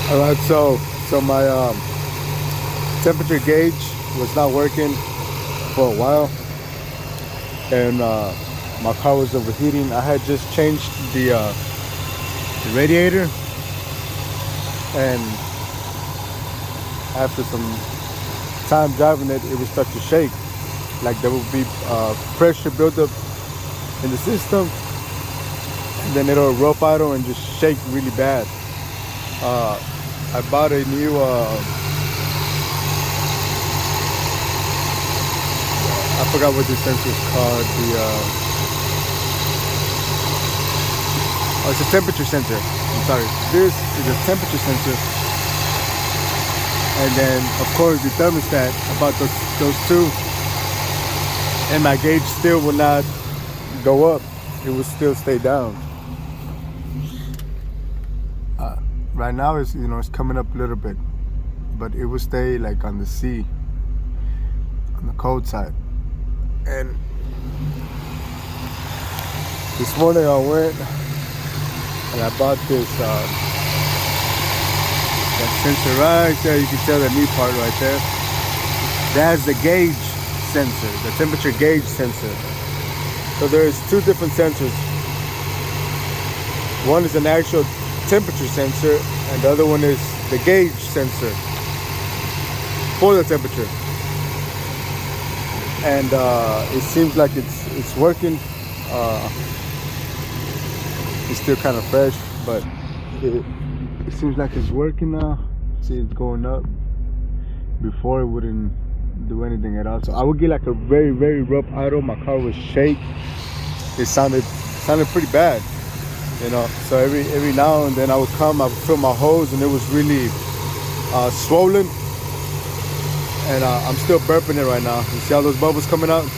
All right, so my temperature gauge was not working for a while, and my car was overheating. I had just changed the radiator, and after some time driving it, it would start to shake. Like there would be pressure buildup in the system, and then it'll rope idle and just shake really bad. I bought a new I forgot what this sensor is called. Oh, it's a temperature sensor. I'm sorry. This is a temperature sensor, and then of course the thermostat. About those two, and my gauge still will not go up. It will still stay down. Right now it's it's coming up a little bit, but it will stay like on the C, on the cold side. And this morning I went and I bought this that sensor right there. You can tell the knee part right there. That's the gauge sensor, the temperature gauge sensor. So there's two different sensors. One is an actual temperature sensor, and the other one is the gauge sensor for the temperature. And it seems like it's working. It's still kind of fresh, but it seems like it's working now. See, it's going up. Before it wouldn't do anything at all. So I would get like a very, very rough idle. My car would shake. It sounded pretty bad. So every now and then I would fill my hose, and it was really swollen. And I'm still burping it right now. You see all those bubbles coming out?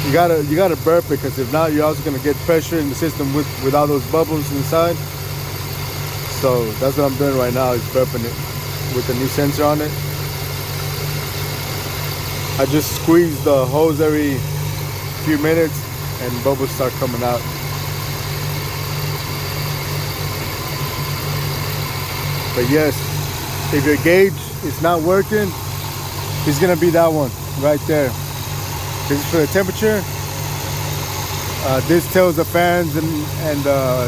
You gotta burp it, because if not, you're also gonna get pressure in the system with all those bubbles inside. So that's what I'm doing right now, is burping it with the new sensor on it. I just squeeze the hose every few minutes, and bubbles start coming out. But yes, if your gauge is not working, it's gonna be that one right there. This is for the temperature. This tells the fans and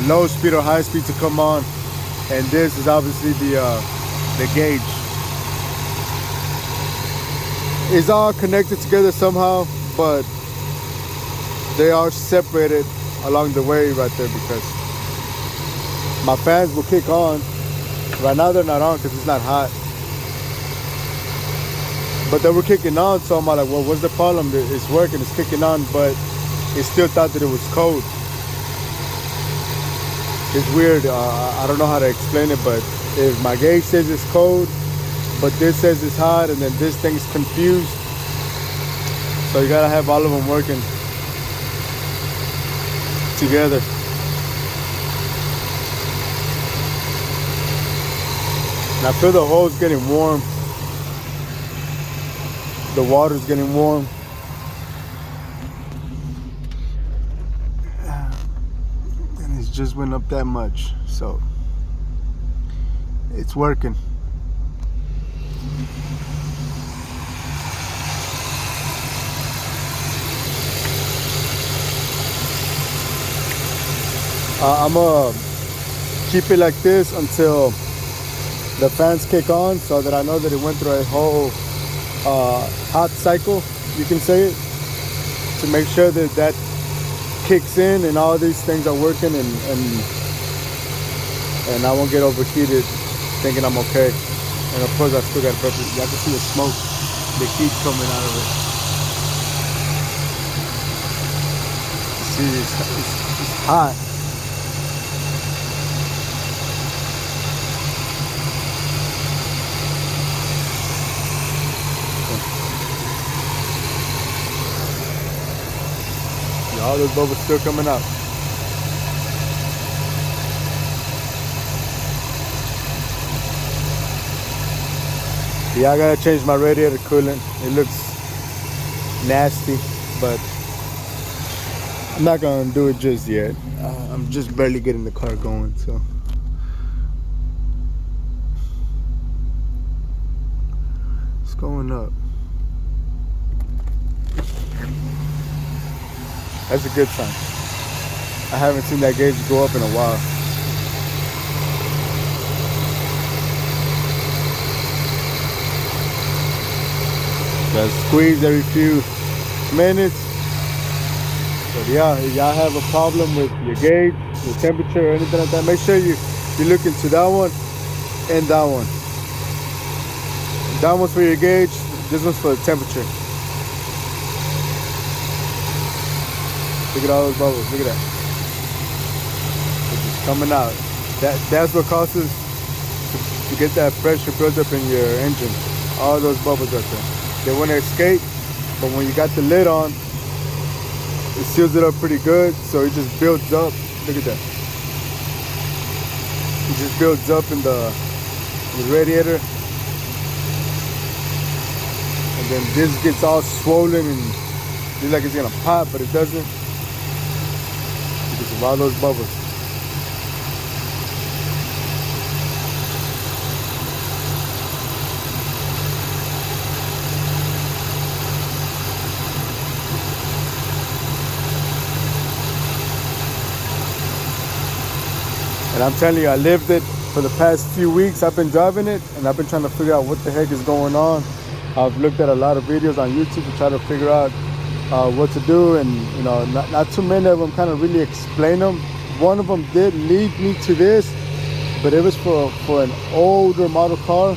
low speed or high speed to come on, and this is obviously the gauge. It's all connected together somehow, but they are separated along the way right there, because my fans will kick on. Right now they're not on because it's not hot, but they were kicking on. So I'm like, well, what's the problem? It's working, it's kicking on, but it still thought that it was cold. It's weird. I don't know how to explain it, but if my gauge says it's cold, but this says it's hot, and then this thing's confused. So you gotta have all of them working together. And I feel the hose getting warm. The water's getting warm. And it's just went up that much. So it's working. I'm gonna keep it like this until the fans kick on, so that I know that it went through a whole hot cycle, you can say it, to make sure that that kicks in and all these things are working, and I won't get overheated thinking I'm okay. And of course I still got purpose. You have to see the smoke, the heat coming out of it. See, it's hot. All those bubbles still coming out. Yeah, I gotta change my radiator coolant. It looks nasty, but I'm not gonna do it just yet. I'm just barely getting the car going, so going up. That's a good sign. I haven't seen that gauge go up in a while. Just squeeze every few minutes. But yeah, if y'all have a problem with your gauge, your temperature, or anything like that, make sure you look into that one and that one. That one's for your gauge, this one's for the temperature. Look at all those bubbles, look at that. It's just coming out. That's what causes to get that pressure built up in your engine. All those bubbles right there. They want to escape, but when you got the lid on, it seals it up pretty good, so it just builds up. Look at that. It just builds up in the radiator. And then this gets all swollen and looks like it's gonna pop, but it doesn't. Because of all those bubbles. And I'm telling you, I lived it for the past few weeks. I've been driving it and I've been trying to figure out what the heck is going on. I've looked at a lot of videos on YouTube to try to figure out what to do, and you know, not too many of them kind of really explain them. One of them did lead me to this, but it was for an older model car,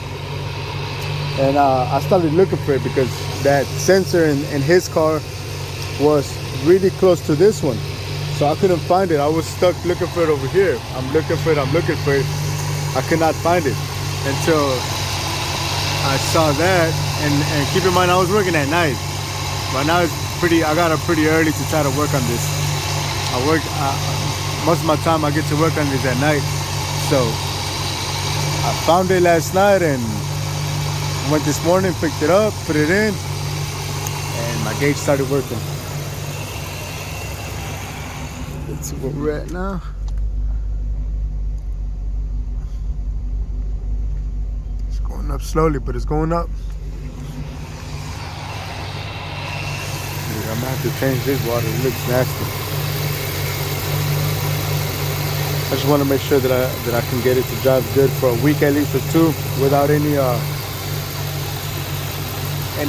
and I started looking for it because that sensor in his car was really close to this one. So I couldn't find it. I was stuck looking for it over here. I'm looking for it. I could not find it until I saw that. And keep in mind, I was working at night. But now I got up pretty early to try to work on this. Most of my time I get to work on this at night. So I found it last night and went this morning, picked it up, put it in, and my gauge started working. Let's see where we're at now. It's going up slowly, but it's going up. I'm gonna have to change this water. It looks nasty. I just want to make sure that I can get it to drive good for a week at least or two without any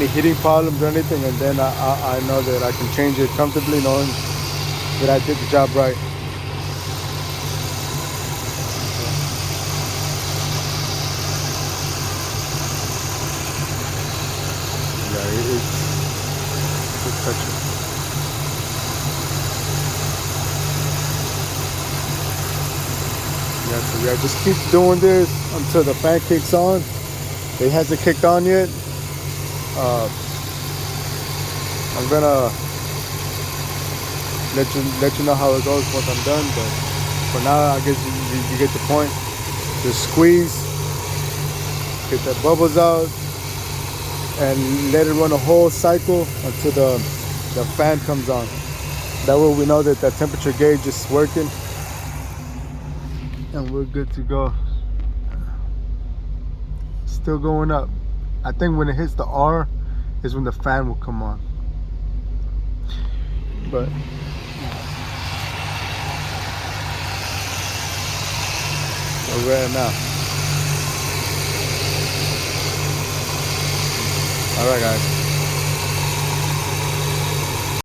heating problems or anything, and then I know that I can change it comfortably, knowing that I did the job right. Yeah, it's touching. Yeah, so yeah, just keep doing this until the fan kicks on. It hasn't kicked on yet. I'm gonna let you know how it goes once I'm done, but for now I guess you get the point. Just squeeze, get the bubbles out, and let it run a whole cycle until the fan comes on. That way we know that the temperature gauge is working and we're good to go. Still going up. I think when it hits the R is when the fan will come on. But where we're at now. All right, guys.